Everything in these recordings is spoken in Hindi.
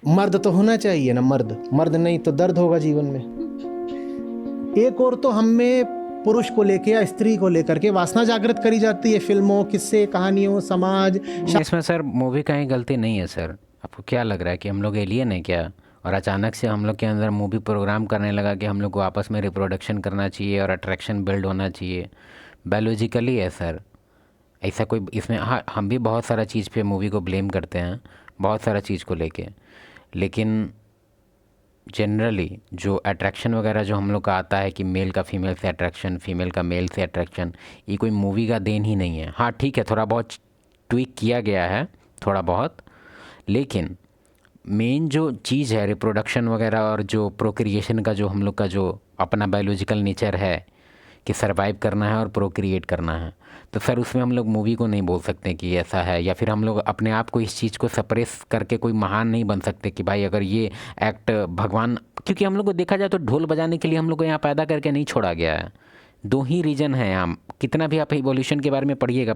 मर्द तो होना चाहिए ना, मर्द मर्द नहीं तो दर्द होगा जीवन में। एक और तो हम में पुरुष को लेके या स्त्री को लेकर के वासना जागृत करी जाती है, फिल्मों, किस्से, कहानियों, समाज। इसमें सर मूवी का ही गलती नहीं है सर। आपको क्या लग रहा है कि हम लोग एलियन है क्या? और अचानक से हम लोग के अंदर मूवी प्रोग्राम करने लगा कि हम लोग को आपस में रिप्रोडक्शन करना चाहिए और अट्रैक्शन बिल्ड होना चाहिए। बायोलॉजिकली है सर। ऐसा कोई इसमें, हाँ हम भी बहुत सारा चीज़ पे मूवी को ब्लेम करते हैं, बहुत सारा चीज़ को लेके, लेकिन जनरली जो अट्रैक्शन वगैरह जो हम लोग का आता है कि मेल का फीमेल से अट्रैक्शन, फीमेल का मेल से अट्रैक्शन, ये कोई मूवी का देन ही नहीं है। हाँ ठीक है, थोड़ा बहुत ट्विक किया गया है, थोड़ा बहुत, लेकिन मेन जो चीज़ है रिप्रोडक्शन वगैरह और जो प्रोक्रिएशन का जो हम लोग का जो अपना बायोलॉजिकल नेचर है कि सरवाइव करना है और प्रोक्रिएट करना है, तो सर उसमें हम लोग मूवी को नहीं बोल सकते कि ऐसा है, या फिर हम लोग अपने आप को इस चीज़ को सप्रेस करके कोई महान नहीं बन सकते कि भाई अगर ये एक्ट भगवान, क्योंकि हम लोग को देखा जाए तो ढोल बजाने के लिए हम लोग को यहाँ पैदा करके नहीं छोड़ा गया है। दो ही रीज़न है यहाँ। कितना भी आप इवोल्यूशन के बारे में पढ़िएगा,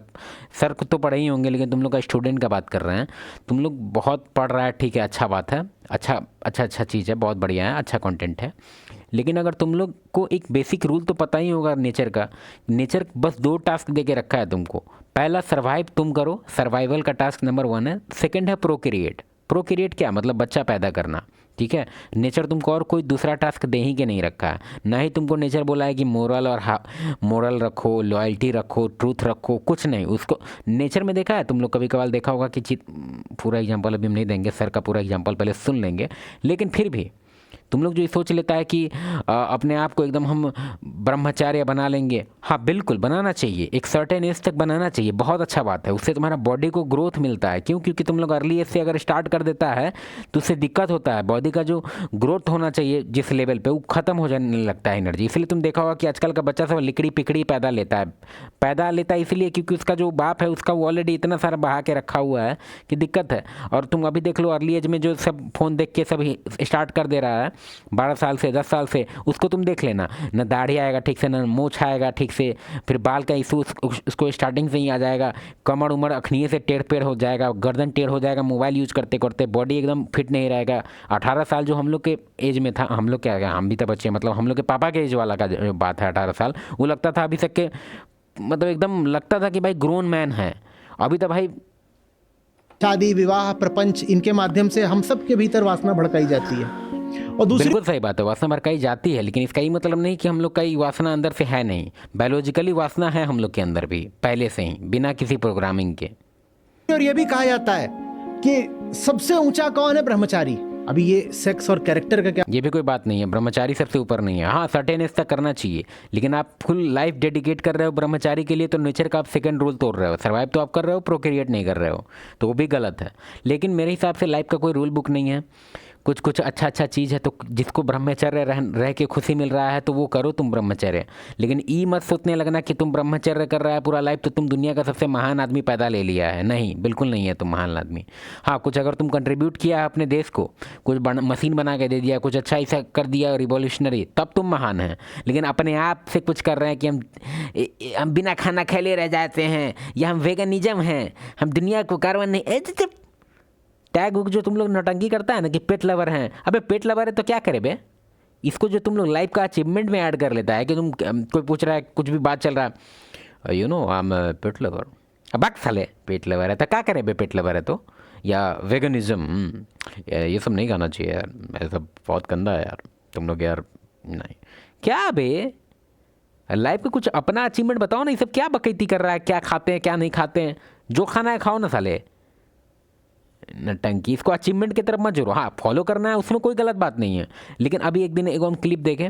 सर को तो पढ़े ही होंगे, लेकिन तुम लोग का स्टूडेंट का बात कर रहे हैं, तुम लोग बहुत पढ़ रहा है, ठीक है, अच्छा बात है, अच्छा चीज़ है, बहुत बढ़िया है, अच्छा कंटेंट है, लेकिन अगर तुम लोग को एक बेसिक रूल तो पता ही होगा नेचर का। नेचर बस दो टास्क दे के रखा है तुमको। पहला सर्वाइव तुम करो, सर्वाइवल का टास्क नंबर 1 है। सेकंड है प्रोक्रिएट। प्रोक्रिएट क्या मतलब? बच्चा पैदा करना, ठीक है। नेचर तुमको और कोई दूसरा टास्क दे ही के नहीं रखा है। ना ही तुमको नेचर बोला है कि मोरल और मोरल रखो, लॉयल्टी रखो, ट्रूथ रखो, कुछ नहीं। उसको नेचर में देखा है तुम लोग, कभी कभार देखा होगा कि पूरा एग्जांपल अभी हम नहीं देंगे, सर का पूरा एग्जांपल पहले सुन लेंगे, लेकिन फिर भी तुम लोग जो ये सोच लेता है कि अपने आप को एकदम हम ब्रह्मचार्य बना लेंगे। हाँ बिल्कुल बनाना चाहिए, एक सर्टेन एज तक बनाना चाहिए, बहुत अच्छा बात है, उससे तुम्हारा बॉडी को ग्रोथ मिलता है। क्यों? क्योंकि तुम लोग अर्ली एज से अगर स्टार्ट कर देता है तो उससे दिक्कत होता है। बॉडी का जो ग्रोथ होना चाहिए जिस लेवल पे, वो खत्म हो जाने लगता है एनर्जी। इसलिए तुम देखा होगा कि आजकल का बच्चा सब लिकड़ी पिकड़ी पैदा लेता है इसलिए क्योंकि उसका जो बाप है उसका वो ऑलरेडी इतना सारा बहा के रखा हुआ है कि दिक्कत है। और तुम अभी देख लो अर्ली एज में जो सब फ़ोन देख के सब स्टार्ट कर दे रहा है 12 साल से 10 साल से, उसको तुम देख लेना, न दाढ़ी आएगा ठीक से, न मूछ आएगा ठीक से, फिर बाल का इशू उसको स्टार्टिंग से ही आ जाएगा, कमर उमर अखनिये से टेढ़ पेड़ हो जाएगा, गर्दन टेढ़ हो जाएगा, मोबाइल यूज करते करते बॉडी एकदम फिट नहीं रहेगा। 18 साल जो हम लोग के एज में था, हम लोग क्या गया, हम भी तो बच्चे, मतलब हम लोग के पापा के एज वाला का जो बात है 18 साल, वो लगता था अभी तक के, मतलब एकदम लगता था कि भाई ग्रोन मैन है। अभी तो भाई शादी, विवाह, प्रपंच, इनके माध्यम से हम सब के भीतर वासना भड़काई जाती है। और दूसरी बिल्कुल सही बात है, वासना भड़काई जाती है, लेकिन इसका ये मतलब नहीं कि हम लोग का ये वासना अंदर से है नहीं। बायोलॉजिकली वासना है हम लोग के अंदर भी पहले से ही, बिना किसी प्रोग्रामिंग के। और ये भी कहा जाता है कि सबसे ऊंचा कौन है? ब्रह्मचारी। अभी ये सेक्स और कैरेक्टर का क्या? ये भी कोई बात नहीं है, ब्रह्मचारी सबसे ऊपर नहीं है। हाँ सर्टेन एज तक करना चाहिए, लेकिन आप फुल लाइफ डेडिकेट कर रहे हो ब्रह्मचारी के लिए तो नेचर का आप सेकंड रूल तोड़ रहे हो। सर्वाइव तो आप कर रहे हो, प्रोक्रिएट नहीं कर रहे हो, तो वो भी गलत है। लेकिन मेरे हिसाब से लाइफ का कोई रूल बुक नहीं है। कुछ कुछ अच्छा चीज़ है तो जिसको ब्रह्मचर्य रह के खुशी मिल रहा है तो वो करो तुम ब्रह्मचर्य। लेकिन ई मत सोचने लगना कि तुम ब्रह्मचर्य कर रहा है पूरा लाइफ तो तुम दुनिया का सबसे महान आदमी पैदा ले लिया है। नहीं, बिल्कुल नहीं है तुम महान आदमी। हाँ कुछ अगर तुम कंट्रीब्यूट किया है अपने देश को, कुछ मशीन बना के दे दिया, कुछ अच्छा ऐसा कर दिया रिवॉल्यूशनरी, तब तुम महान हैं। लेकिन अपने आप से कुछ कर रहे हैं कि हम बिना खाना खेले रह जाते हैं, या हम वेगनिज्म हैं, हम दुनिया को कार्बन नहीं, टैग उग जो तुम लोग नौटंकी करता है ना कि पेट लवर हैं। अबे पेट लवर है तो क्या करे बे? इसको जो तुम लोग लाइफ का अचीवमेंट में ऐड कर लेता है कि तुम कोई पूछ रहा है, कुछ भी बात चल रहा है, you know I am pet lover. अब बात साले पेट लवर है तो क्या करे बे? पेट लवर है तो, या वेगनिज्म, ये सब नहीं गाना चाहिए यार, ये सब बहुत गंदा है यार तुम लोग यार। नहीं क्या बे, लाइफ का कुछ अपना अचीवमेंट बताओ ना। ये सब क्या बकैती कर रहा है? क्या खाते हैं क्या नहीं खाते हैं, जो खाना है खाओ ना साले, नटंकी। इसको अचीवमेंट की तरफ मत जोड़ो। हाँ फॉलो करना है उसमें कोई गलत बात नहीं है, लेकिन अभी एक दिन एक हम क्लिप देखे,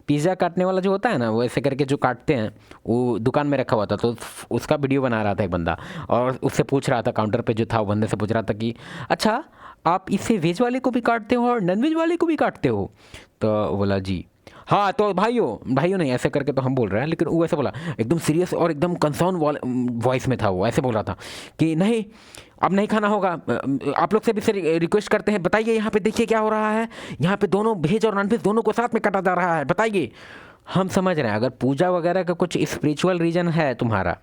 पिज़्ज़ा काटने वाला जो होता है ना, वो ऐसे करके जो काटते हैं, वो दुकान में रखा हुआ था, तो उसका वीडियो बना रहा था एक बंदा, और उससे पूछ रहा था, काउंटर पे जो था वो बंदे से पूछ रहा था कि अच्छा आप इससे वेज वाले को भी काटते हो और नॉन वेज वाले को भी काटते हो? तो बोला जी हाँ, तो भाइयों नहीं ऐसे करके तो हम बोल रहे हैं, लेकिन वो ऐसे बोला एकदम सीरियस और एकदम कंसर्न वॉइस में था, वो ऐसे बोल रहा था कि नहीं अब नहीं खाना होगा, आप लोग से भी से रिक्वेस्ट करते हैं, बताइए यहाँ पे देखिए क्या हो रहा है, यहाँ पे दोनों वेज और नॉन वेज दोनों को साथ में काटा जा रहा है, बताइए। हम समझ रहे हैं अगर पूजा वगैरह का कुछ स्पिरिचुअल रीजन है तुम्हारा,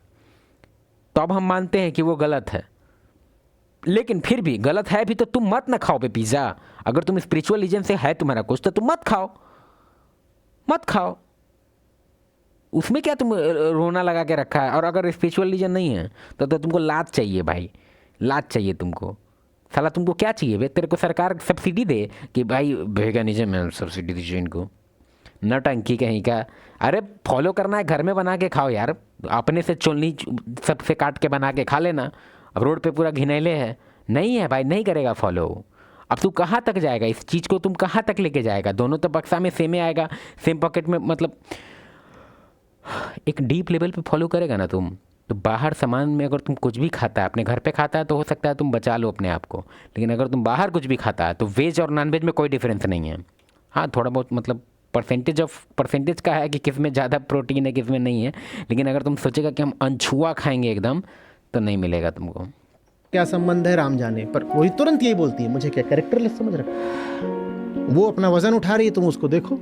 तो अब हम मानते हैं कि वो गलत है, लेकिन फिर भी गलत है भी तो तुम मत ना खाओ बे पिज़्ज़ा। अगर तुम स्पिरिचुअल रीजन से है तुम्हारा कुछ तो तुम मत खाओ, मत खाओ। उसमें क्या तुम रोना लगा के रखा है। और अगर स्पिरिचुअल रीजन नहीं है तो तुमको लात चाहिए भाई, लात चाहिए तुमको। साला तुमको क्या चाहिए बे? तेरे को सरकार सब्सिडी दे कि भाई वेगनिज्म में सब्सिडी दीजिए इनको, नौटंकी कहीं का। अरे फॉलो करना है घर में बना के खाओ यार, अपने से चुलनी सबसे काट के बना के खा लेना। अब रोड पे पूरा घिनैले है, नहीं है भाई, नहीं करेगा फॉलो। अब तू कहाँ तक जाएगा इस चीज़ को, तुम कहाँ तक लेके जाएगा? दोनों तो बक्सा में सेम ही आएगा, सेम पॉकेट में। मतलब एक डीप लेवल पे फॉलो करेगा ना तुम तो बाहर सामान में अगर तुम कुछ भी खाता है, अपने घर पे खाता है तो हो सकता है तुम बचा लो अपने आप को, लेकिन अगर तुम बाहर कुछ भी खाता है तो वेज और नॉन वेज में कोई डिफरेंस नहीं है। हाँ थोड़ा बहुत मतलब परसेंटेज का है कि किस में ज़्यादा प्रोटीन है किस में नहीं है, लेकिन अगर तुम सोचेगा कि हम अनछुआ खाएंगे एकदम तो नहीं मिलेगा तुमको। क्या संबंध है राम जाने, पर वही तुरंत यही बोलती है, मुझे क्या कैरेक्टरलेस समझ रखा। वो अपना वजन उठा रही है, तुम उसको देखो,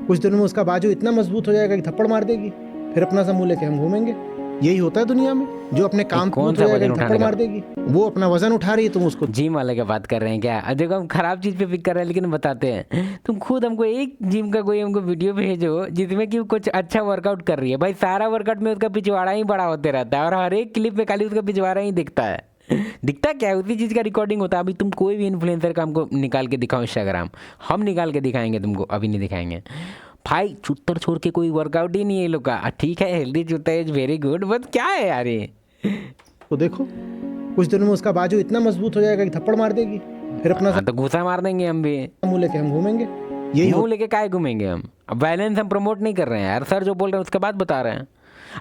कुछ दिनों में उसका बाजू इतना मजबूत हो जाएगा कि थप्पड़ मार देगी, फिर अपना समूह लेके हम घूमेंगे। यही होता है दुनिया में, जो अपने काम कौन पूरा सा हो वजन जाएगा उठाने थप्पड़ का? मार देगी। वो अपना वजन उठा रही है, तुम उसको जिम वाले की बात कर रहे हैं क्या? देखो हम खराब चीज़ पे पिक कर रहे हैं लेकिन बताते हैं। तुम खुद हमको एक जिम का कोई हमको वीडियो भेजो जिसमें कि वो कुछ अच्छा वर्कआउट कर रही है। भाई सारा वर्कआउट में उसका पिछवाड़ा ही बड़ा होते रहता है और हर एक क्लिप में खाली उसका पिछवाड़ा ही दिखता है। दिखता क्या है, उसी चीज़ का रिकॉर्डिंग होता है। अभी तुम कोई भी इन्फ्लुएंसर का हमको निकाल के दिखाओ इंस्टाग्राम, हम निकाल के दिखाएंगे तुमको, अभी नहीं दिखाएंगे भाई। चुत्तर छोड़ के कोई वर्कआउट ही नहीं है ये लोग का। ठीक है हेल्दी चुत्ता इज वेरी गुड, बट क्या है यार ये? तो देखो, कुछ दिनों में उसका बाजू इतना मजबूत हो जाएगा कि थप्पड़ मार देगी, फिर अपना हाँ तो घूसा मार देंगे हम भी। समूह लेके हम घूमेंगे। यही मुंह लेके काहे घूमेंगे हम? अब वायलेंस हम प्रमोट नहीं कर रहे हैं यार, सर जो बोल रहे हैं उसके बाद बता रहे हैं।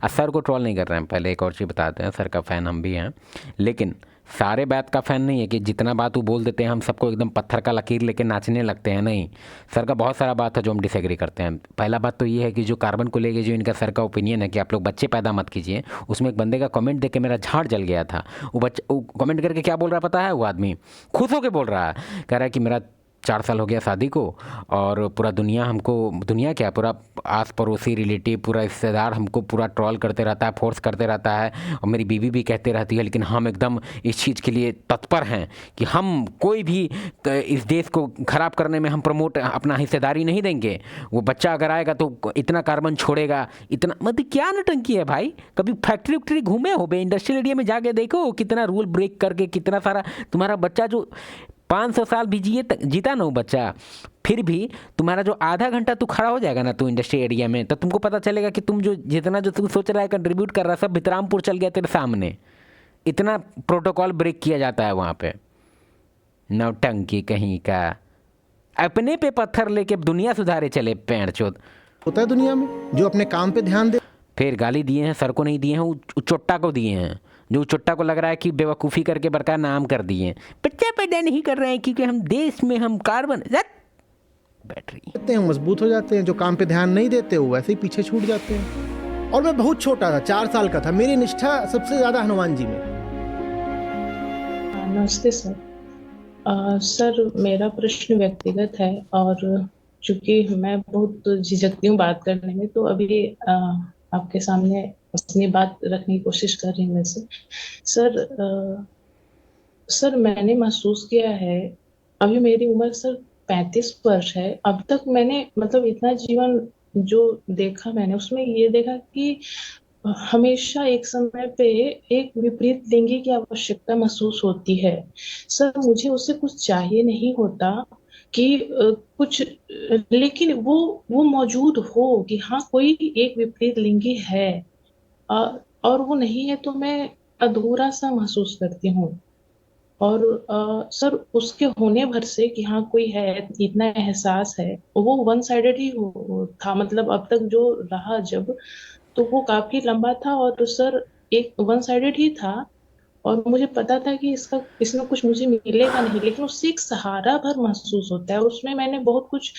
सर को ट्रोल नहीं कर रहे हैं, पहले एक और चीज़ बताते हैं, सर का फ़ैन हम भी हैं, लेकिन सारे बात का फ़ैन नहीं है कि जितना बात वो बोल देते हैं हम सबको एकदम पत्थर का लकीर लेके नाचने लगते हैं। नहीं, सर का बहुत सारा बात है जो हम डिसएग्री करते हैं। पहला बात तो ये है कि जो कार्बन को लेके जो इनका सर का ओपिनियन है कि आप लोग बच्चे पैदा मत कीजिए, उसमें एक बंदे का कमेंट देख के मेरा झाड़ जल गया था। वो कमेंट करके क्या बोल रहा पता है? वो आदमी खुश होकर बोल रहा है, कह रहा है कि मेरा 4 साल हो गया शादी को और पूरा दुनिया हमको, दुनिया क्या पूरा आस पड़ोसी रिलेटिव पूरा रिश्तेदार हमको पूरा ट्रोल करते रहता है, फोर्स करते रहता है, और मेरी बीवी भी कहती रहती है, लेकिन हम एकदम इस चीज़ के लिए तत्पर हैं कि हम कोई भी इस देश को ख़राब करने में हम प्रमोट अपना हिस्सेदारी नहीं देंगे। वो बच्चा अगर आएगा तो इतना कार्बन छोड़ेगा, इतना। मतलब क्या नटंकी है भाई? कभी फैक्ट्री वैक्ट्री घूमे हो बे? इंडस्ट्रियल एरिया में जाके देखो कितना रूल ब्रेक करके कितना सारा तुम्हारा बच्चा जो 500 साल भी जीता ना वो बच्चा, फिर भी तुम्हारा जो आधा घंटा तू खड़ा हो जाएगा ना तू इंडस्ट्री एरिया में, तो तुमको पता चलेगा कि तुम जो जितना जो तू सोच रहा है कंट्रीब्यूट कर रहा है सब भितरामपुर चल गया तेरे सामने। इतना प्रोटोकॉल ब्रेक किया जाता है वहाँ पे। नौटंकी कहीं का, अपने पे पत्थर लेके दुनिया सुधारे चले पेड़ चोद। होता है दुनिया में, जो अपने काम पे ध्यान दे। फिर गाली दिए हैं, सर को नहीं दिए हैं, वो चोट्टा को दिए हैं, जो चोट्टा को लग रहा है कि बेवकूफ़ी करके बड़का नाम कर दिए हैं। बच्चा पैदा नहीं कर रहे हैं क्योंकि हम देश में हम कार्बन बैटरी देते हैं, मजबूत हो जाते हैं। जो काम पे ध्यान नहीं देते वो वैसे ही पीछे छूट जाते हैं। और मैं बहुत छोटा था, 4 साल का था, मेरी निष्ठा सबसे ज़्यादा हनुमान जी में। नमस्ते सर। सर मेरा प्रश्न व्यक्तिगत है और चूंकि मैं बहुत झिझकती हूँ बात करने में, तो अभी आपके सामने अपनी बात रखने की कोशिश कर रही हूँ वैसे। सर मैंने महसूस किया है, अभी मेरी उम्र सर 35 वर्ष है। अब तक मैंने मतलब इतना जीवन जो देखा मैंने, उसमें ये देखा कि हमेशा एक समय पे एक विपरीत लिंगी की आवश्यकता महसूस होती है। सर मुझे उससे कुछ चाहिए नहीं होता कि कुछ, लेकिन वो मौजूद हो कि हाँ कोई एक विपरीत लिंगी है, और वो नहीं है तो मैं अधूरा सा महसूस करती हूँ। और सर उसके होने भर से कि हाँ कोई है, इतना एहसास है, वो वन साइडेड ही था। मतलब अब तक जो रहा जब, तो वो काफी लंबा था और सर एक वन साइडेड ही था। और मुझे पता था कि इसमें कुछ मुझे मिलेगा नहीं, लेकिन उससे एक सहारा भर महसूस होता है। उसमें मैंने बहुत कुछ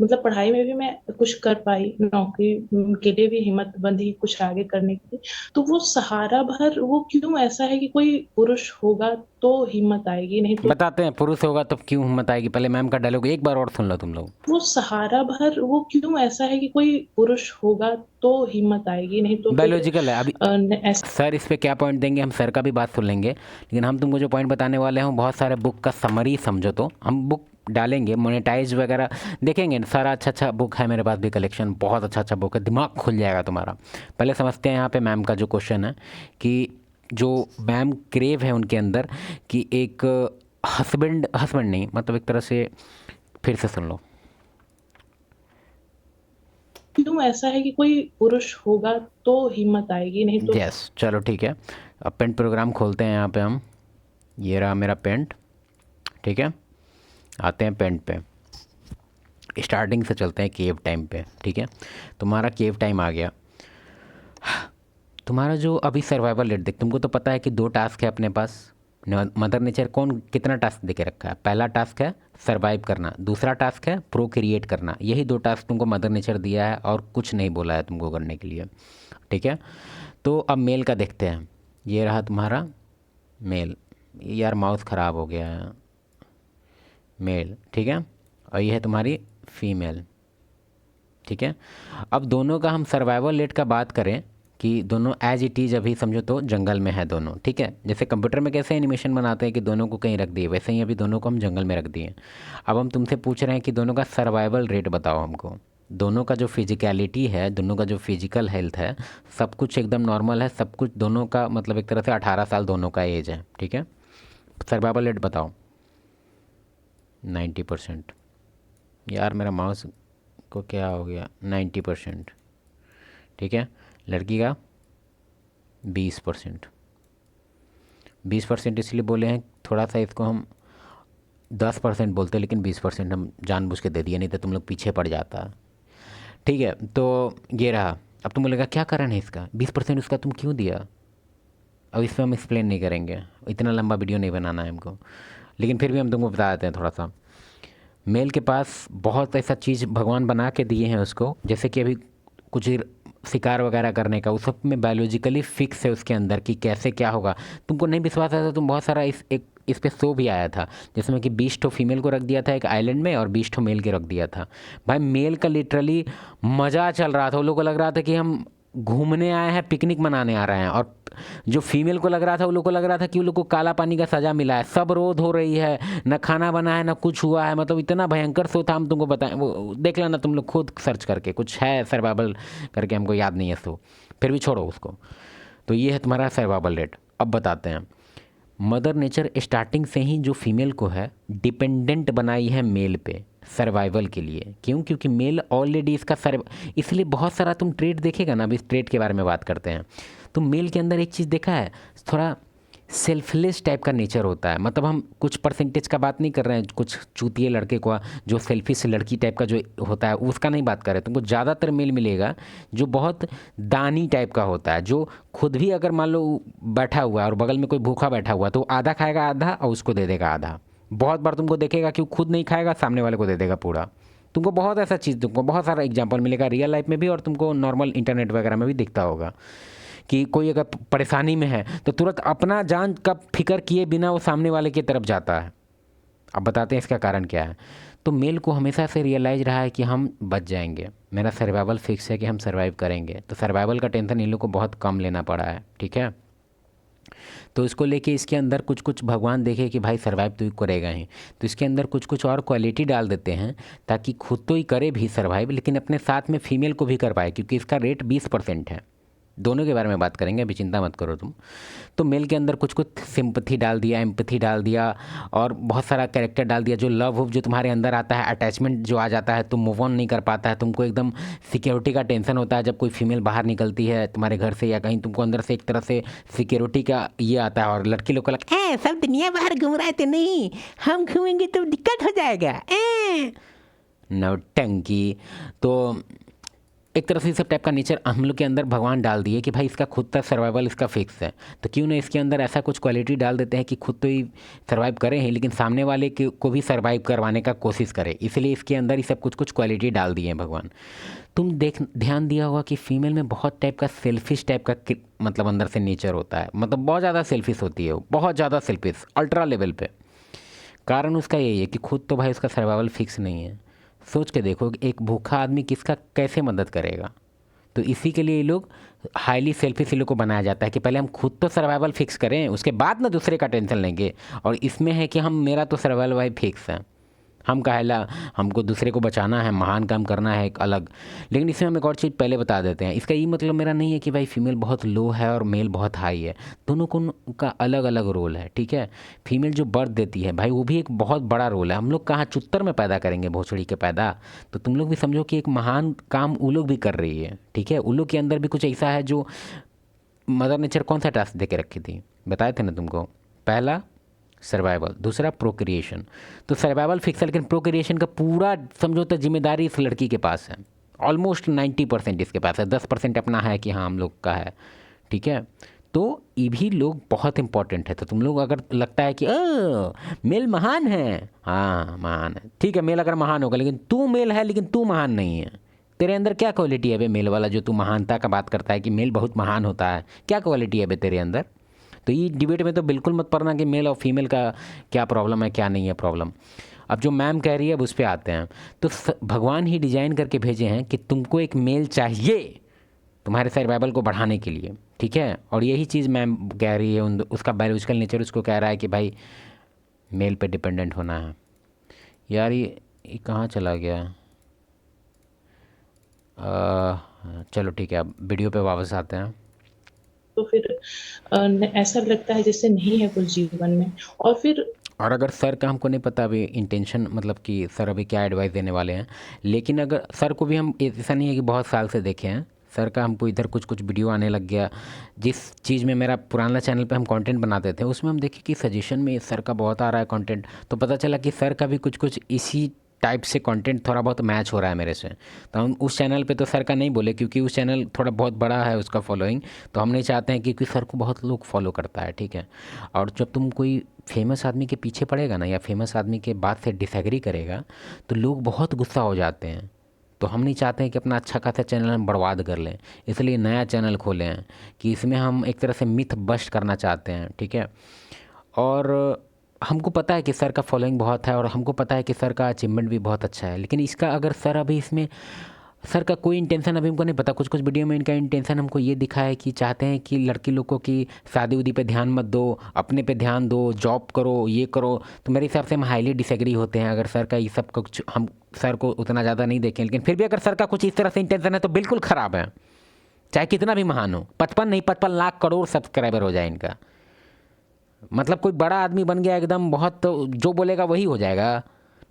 मतलब पढ़ाई में भी मैं कुछ कर पाई, नौकरी के लिए भी हिम्मत बंधी कुछ आगे करने के लिए। तो वो सहारा भर वो क्यों ऐसा है कि कोई पुरुष होगा तो हिम्मत आएगी, नहीं तो बताते हैं, पुरुष होगा तो क्यों हिम्मत आएगी। पहले मैम का डायलॉग एक बार और सुन लो तुम लोग। वो सहारा भर वो क्यों ऐसा है कि कोई पुरुष होगा तो हिम्मत आएगी, नहीं तो फिर बायोलॉजिकल है अभी। ऐसा। सर इस पे क्या पॉइंट देंगे, हम सर का भी बात सुन लेंगे, लेकिन हम तुमको जो पॉइंट बताने वाले हैं बहुत सारे बुक का समरी समझो। तो हम बुक डालेंगे, मोनेटाइज वगैरह देखेंगे, सारा अच्छा अच्छा बुक है मेरे पास भी, कलेक्शन बहुत अच्छा अच्छा बुक है, दिमाग खुल जाएगा तुम्हारा। पहले समझते हैं यहाँ पे मैम का जो क्वेश्चन है कि जो मैम क्रेव है उनके अंदर कि एक हस्बैंड नहीं, मतलब एक तरह से, फिर से सुन लो। क्यों ऐसा है कि कोई पुरुष होगा तो हिम्मत आएगी, नहीं तो यस चलो ठीक है, अब पेंट प्रोग्राम खोलते हैं यहाँ पे हम। ये रहा मेरा पेंट, ठीक है। आते हैं पेंट पे, स्टार्टिंग से चलते हैं केव टाइम पे, ठीक है। तुम्हारा केव टाइम आ गया। तुम्हारा जो अभी सर्वाइवल रेट देख, तुमको तो पता है कि 2 टास्क है अपने पास। मदर नेचर कौन कितना टास्क दे के रखा है। पहला टास्क है सर्वाइव करना, दूसरा टास्क है प्रोक्रिएट करना। यही 2 टास्क तुमको मदर नेचर दिया है और कुछ नहीं बोला है तुमको करने के लिए, ठीक है। तो अब मेल का देखते हैं। ये रहा तुम्हारा मेल, यार माउस ख़राब हो गया है, मेल, ठीक है। और ये है तुम्हारी फीमेल, ठीक है। अब दोनों का हम सर्वाइवल रेट का बात करें कि दोनों एज इट इज़ अभी समझो तो जंगल में है दोनों, ठीक है। जैसे कंप्यूटर में कैसे एनिमेशन बनाते हैं कि दोनों को कहीं रख दिए, वैसे ही अभी दोनों को हम जंगल में रख दिए। अब हम तुमसे पूछ रहे हैं कि दोनों का सर्वाइवल रेट बताओ हमको। दोनों का जो फिजिकलिटी है, दोनों का जो फिजिकल हेल्थ है, सब कुछ एकदम नॉर्मल है, सब कुछ दोनों का, मतलब एक तरह से 18 साल दोनों का एज है, ठीक है। सर्वाइवल रेट बताओ। 90%। यार मेरा माउस को क्या हो गया, 90%, ठीक है। लड़की का 20%। 20% इसलिए बोले हैं, थोड़ा सा इसको हम 10% बोलते हैं, लेकिन 20% हम जानबूझ के दे दिए, नहीं तो तुम लोग पीछे पड़ जाता, ठीक है। तो ये रहा। अब तुम बोलेगा क्या कारण है इसका, 20% उसका तुम क्यों दिया। अब इस पर हम एक्सप्लेन नहीं करेंगे, इतना लंबा वीडियो नहीं बनाना है हमको, लेकिन फिर भी हम तुमको बता देते हैं थोड़ा सा। मेल के पास बहुत ऐसा चीज़ भगवान बना के दिए हैं उसको, जैसे कि अभी कुछ शिकार वगैरह करने का, उस सब में बायोलॉजिकली फिक्स है उसके अंदर कि कैसे क्या होगा। तुमको नहीं विश्वास आता, तुम बहुत सारा इस पे शो भी आया था जिसमें कि 20 ठो फीमेल को रख दिया था एक आइलैंड में और 20 ठो मेल के रख दिया था। भाई मेल का लिटरली मज़ा चल रहा था, उन लोगों को लग रहा था कि हम घूमने आए हैं, पिकनिक मनाने आ रहे हैं। और जो फीमेल को लग रहा था, उन लोग को लग रहा था कि उन लोग को काला पानी का सज़ा मिला है, सब रोध हो रही है, ना खाना बना है ना कुछ हुआ है। मतलब इतना भयंकर शो था, हम तुमको बताएं, वो देख लेना तुम लोग खुद सर्च करके, कुछ है सर्वाइवल करके, हमको याद नहीं है शो, फिर भी छोड़ो उसको। तो ये है तुम्हारा सर्वाइवल रेट। अब बताते हैं, मदर नेचर स्टार्टिंग से ही जो फीमेल को है डिपेंडेंट बनाई है मेल पे सर्वाइवल के लिए। क्यों, क्योंकि मेल ऑलरेडी इसका इसलिए बहुत सारा तुम ट्रेड देखेगा ना, अभी इस ट्रेड के बारे में बात करते हैं। तो मेल के अंदर एक चीज़ देखा है, थोड़ा सेल्फलेस टाइप का नेचर होता है। मतलब हम कुछ परसेंटेज का बात नहीं कर रहे हैं, कुछ चूतिए लड़के को जो सेल्फिश लड़की टाइप का जो होता है उसका नहीं बात कर रहे। तुमको ज़्यादातर मेल मिलेगा जो बहुत दानी टाइप का होता है, जो खुद भी अगर मान लो बैठा हुआ है और बगल में कोई भूखा बैठा हुआ तो आधा खाएगा आधा और उसको दे देगा आधा। बहुत बार तुमको देखेगा कि वो खुद नहीं खाएगा, सामने वाले को दे देगा पूरा। तुमको बहुत ऐसा चीज़, तुमको बहुत सारा एग्जाम्पल मिलेगा रियल लाइफ में भी और तुमको नॉर्मल इंटरनेट वगैरह में भी दिखता होगा कि कोई अगर परेशानी में है तो तुरंत अपना जान का फिक्र किए बिना वो सामने वाले की तरफ जाता है। अब बताते हैं इसका कारण क्या है। तो मेल को हमेशा से रियलाइज रहा है कि हम बच जाएंगे, मेरा सर्वाइवल फिक्स है कि हम सर्वाइव करेंगे। तो सर्वाइवल का टेंशन इन लोग को बहुत कम लेना पड़ा है, ठीक है। तो इसको लेके इसके अंदर कुछ कुछ भगवान देखे कि भाई सर्वाइव तो करेगा ही, तो इसके अंदर कुछ कुछ और क्वालिटी डाल देते हैं ताकि खुद तो ही करे भी सर्वाइव, लेकिन अपने साथ में फीमेल को भी कर पाए, क्योंकि इसका रेट 20% है। दोनों के बारे में बात करेंगे, अभी चिंता मत करो तुम। तो मेल के अंदर कुछ कुछ सिंपथी डाल दिया, एम्पथी डाल दिया और बहुत सारा कैरेक्टर डाल दिया, जो लव जो तुम्हारे अंदर आता है, अटैचमेंट जो आ जाता है, तुम मूव ऑन नहीं कर पाता है, तुमको एकदम सिक्योरिटी का टेंशन होता है जब कोई फीमेल बाहर निकलती है तुम्हारे घर से या कहीं, तुमको अंदर से एक तरह से सिक्योरिटी का ये आता है। और लड़की लोग को लगता है सब दुनिया बाहर घूम रहे थे, नहीं हम घूमेंगे तो दिक्कत हो जाएगा, नौटंकी। तो एक तरह से इस सब टाइप का नेचर हम लोग के अंदर भगवान डाल दिए कि भाई इसका खुद का सर्वाइवल इसका फिक्स है, तो क्यों ना इसके अंदर ऐसा कुछ क्वालिटी डाल देते हैं कि खुद तो ही सर्वाइव करें ही लेकिन सामने वाले को भी सर्वाइव करवाने का कोशिश करें। इसलिए इसके अंदर ये सब कुछ कुछ क्वालिटी डाल दिए हैं भगवान। तुम ध्यान दिया होगा कि फीमेल में बहुत टाइप का सेल्फिश टाइप का मतलब अंदर से नेचर होता है, मतलब बहुत ज़्यादा सेल्फिश होती है वो, बहुत ज़्यादा सेल्फिश अल्ट्रा लेवल पे। कारण उसका यही है कि खुद तो भाई उसका सर्वाइवल फिक्स नहीं है। सोच के देखो कि एक भूखा आदमी किसका कैसे मदद करेगा। तो इसी के लिए ये लोग हाईली सेल्फिश लोग को बनाया जाता है कि पहले हम खुद तो सर्वाइवल फिक्स करें, उसके बाद ना दूसरे का टेंशन लेंगे। और इसमें है कि हम मेरा तो सर्वाइवल भाई फिक्स है, हम काहेला हमको दूसरे को बचाना है, महान काम करना है एक अलग। लेकिन इसमें हम एक और चीज़ पहले बता देते हैं, इसका ये मतलब मेरा नहीं है कि भाई फीमेल बहुत लो है और मेल बहुत हाई है, दोनों का अलग अलग रोल है, ठीक है। फीमेल जो बर्थ देती है भाई वो भी एक बहुत बड़ा रोल है। हम लोग कहाँ चुत्तर में पैदा करेंगे भोसड़ी के पैदा, तो तुम लोग भी समझो कि एक महान काम वो लोग भी कर रही है, ठीक है। उन लोग के अंदर भी कुछ ऐसा है जो मदर नेचर कौन सा टास्क दे के रखी थी, बताए थे ना तुमको। पहला सर्वाइवल, दूसरा प्रोक्रिएशन। तो सर्वाइवल फिक्स है लेकिन प्रोक्रिएशन का पूरा समझो तो जिम्मेदारी इस लड़की के पास है, ऑलमोस्ट 90% इसके पास है, 10% अपना है कि हाँ हम लोग का है, ठीक है। तो ये भी लोग बहुत इंपॉर्टेंट है। तो तुम लोग अगर लगता है कि मेल महान है, हाँ महान है, ठीक है, मेल अगर महान होगा लेकिन तू मेल है लेकिन तू महान नहीं है, तेरे अंदर क्या क्वालिटी है बे मेल वाला जो तू महानता का बात करता है कि मेल बहुत महान होता है, क्या क्वालिटी है बे तेरे अंदर। तो ये डिबेट में तो बिल्कुल मत पड़ना कि मेल और फीमेल का क्या प्रॉब्लम है क्या नहीं है प्रॉब्लम। अब जो मैम कह रही है अब उस पर आते हैं। तो भगवान ही डिजाइन करके भेजे हैं कि तुमको एक मेल चाहिए तुम्हारे सर्वाइवल को बढ़ाने के लिए, ठीक है। और यही चीज़ मैम कह रही है, उसका बायोलॉजिकल नेचर उसको कह रहा है कि भाई मेल पे डिपेंडेंट होना है। यार ये कहाँ चला गया, चलो ठीक है, अब वीडियो पे वापस आते हैं। तो फिर ऐसा लगता है जैसे नहीं है कुछ जीवन में। और फिर और अगर सर का हमको नहीं पता अभी इंटेंशन, मतलब कि सर अभी क्या एडवाइस देने वाले हैं, लेकिन अगर सर को भी हम ऐसा नहीं है कि बहुत साल से देखे हैं, सर का हमको इधर कुछ कुछ वीडियो आने लग गया। जिस चीज़ में मेरा पुराना चैनल पे हम कंटेंट बनाते थे उसमें हम देखे कि सजेशन में सर का बहुत आ रहा है कंटेंट, तो पता चला कि सर का भी कुछ कुछ इसी टाइप से कंटेंट थोड़ा बहुत मैच हो रहा है मेरे से। तो हम उस चैनल पे तो सर का नहीं बोले क्योंकि उस चैनल थोड़ा बहुत बड़ा है उसका फॉलोइंग, तो हम नहीं चाहते हैं क्योंकि सर को बहुत लोग फॉलो करता है, ठीक है। और जब तुम कोई फेमस आदमी के पीछे पड़ेगा ना या फेमस आदमी के बात से डिसएग्री करेगा तो लोग बहुत गुस्सा हो जाते हैं। तो हम नहीं चाहते हैं कि अपना अच्छा खासा चैनल हम बर्बाद कर लें, इसलिए नया चैनल खोले हैं कि इसमें हम एक तरह से मिथ बस्ट करना चाहते हैं, ठीक है। और हमको पता है कि सर का फॉलोइंग बहुत है और हमको पता है कि सर का अचीवमेंट भी बहुत अच्छा है, लेकिन इसका अगर सर अभी इसमें सर का कोई इंटेंशन अभी हमको नहीं पता। कुछ कुछ वीडियो में इनका इंटेंशन हमको ये दिखा है कि चाहते हैं कि लड़की लोगों की शादी उदी पे ध्यान मत दो, अपने पे ध्यान दो, जॉब करो, ये करो। तो मेरे हिसाब से हम हाईली डिसएग्री होते हैं अगर सर का ये सब कुछ, हम सर को उतना ज़्यादा नहीं देखें, लेकिन फिर भी अगर सर का कुछ इस तरह से इंटेंशन है तो बिल्कुल ख़राब है, चाहे कितना भी महान हो। 55 नहीं 55 लाख करोड़ सब्सक्राइबर हो जाए इनका, मतलब कोई बड़ा आदमी बन गया एकदम बहुत, तो जो बोलेगा वही हो जाएगा,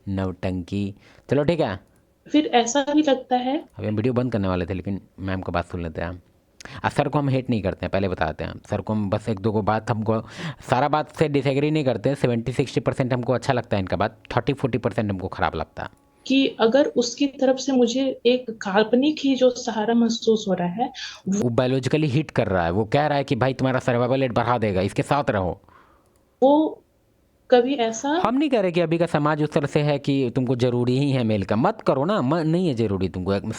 नवटंकी। चलो ठीक है, फिर ऐसा भी लगता है। अभी हम वीडियो बंद करने वाले थे लेकिन मैम का बात सुन लेते हैं। सर को हम हेट नहीं करते हैं, पहले बताते हैं। सर को हम बस एक दो को बात, हमको सारा बात से डिसएग्री नहीं करते हैं। 70-60% हमको अच्छा लगता है इनका बात, 30-40% हमको ख़राब लगता है। कि अगर उसकी तरफ से मुझे एक काल्पनिक ही जो सहारा महसूस हो रहा है, वो बायोलॉजिकली हिट कर रहा है, वो कह रहा है कि भाई तुम्हारा सर्वाइवल रेट बढ़ा देगा, इसके साथ रहो। वो कभी ऐसा हम नहीं कह रहे कि अभी का समाज उस तरह से है कि तुमको ज़रूरी ही है मेल का, मत करो ना, नहीं है ज़रूरी तुमको।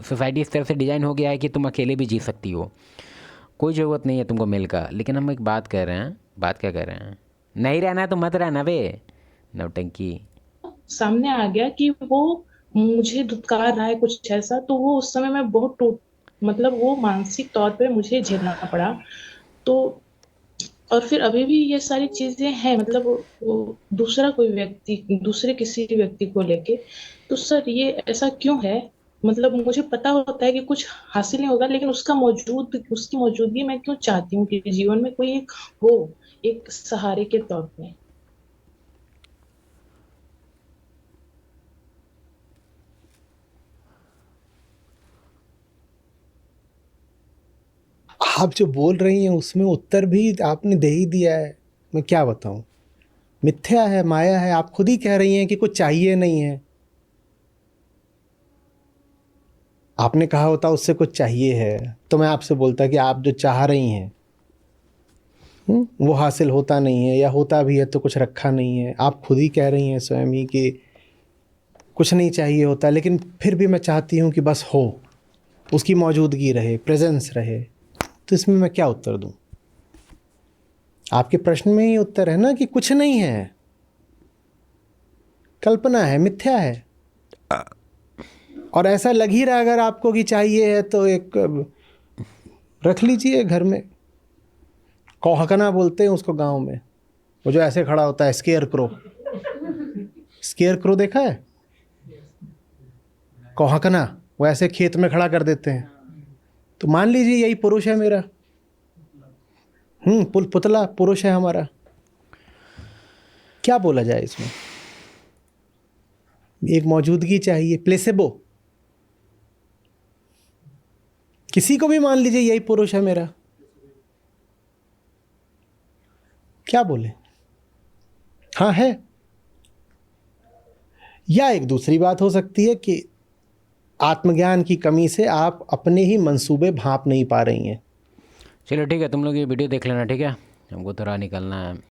सोसाइटी इस तरह से डिज़ाइन हो गया है कि तुम अकेले भी जी सकती हो, कोई ज़रूरत नहीं है तुमको मेल का। लेकिन हम एक बात कह रहे हैं, बात क्या कह रहे हैं, नहीं रहना है तो मत रहना बे, नौटंकी। सामने आ गया कि वो मुझे धुतकार रहा है कुछ ऐसा, तो वो उस समय मैं बहुत टूट, मतलब वो मानसिक तौर पे मुझे झेलना पड़ा। तो और फिर अभी भी ये सारी चीजें हैं, मतलब वो दूसरा कोई व्यक्ति, दूसरे किसी व्यक्ति को लेके। तो सर ये ऐसा क्यों है? मतलब मुझे पता होता है कि कुछ हासिल नहीं होगा, लेकिन उसकी मौजूदगी मैं क्यों चाहती हूँ कि जीवन में कोई एक हो, एक सहारे के तौर पे। आप जो बोल रही हैं उसमें उत्तर भी आपने दे ही दिया है, मैं क्या बताऊं। मिथ्या है, माया है, आप खुद ही कह रही हैं कि कुछ चाहिए नहीं है। आपने कहा होता उससे कुछ चाहिए है, तो मैं आपसे बोलता कि आप जो चाह रही हैं वो हासिल होता नहीं है, या होता भी है तो कुछ रखा नहीं है। आप खुद ही कह रही हैं स्वयं ही कि कुछ नहीं चाहिए होता, लेकिन फिर भी मैं चाहती हूँ कि बस हो, उसकी मौजूदगी रहे, प्रेजेंस रहे। तो इसमें मैं क्या उत्तर दूँ? आपके प्रश्न में ही उत्तर है ना कि कुछ नहीं है, कल्पना है, मिथ्या है। और ऐसा लग ही रहा अगर आपको कि चाहिए है तो एक रख लीजिए घर में। कौहकना बोलते हैं उसको गांव में, वो जो ऐसे खड़ा होता है, स्केयर क्रो। स्केयर क्रो देखा है? कौहकना, वो ऐसे खेत में खड़ा कर देते हैं। तो मान लीजिए यही पुरुष है मेरा, पुतला पुरुष है हमारा। क्या बोला जाए इसमें? एक मौजूदगी चाहिए, प्लेसेबो। किसी को भी मान लीजिए यही पुरुष है मेरा, क्या बोले? हाँ है। या एक दूसरी बात हो सकती है कि आत्मज्ञान की कमी से आप अपने ही मंसूबे भांप नहीं पा रही हैं। चलो ठीक है, तुम लोग ये वीडियो देख लेना, ठीक है? हमको थोड़ा निकलना है।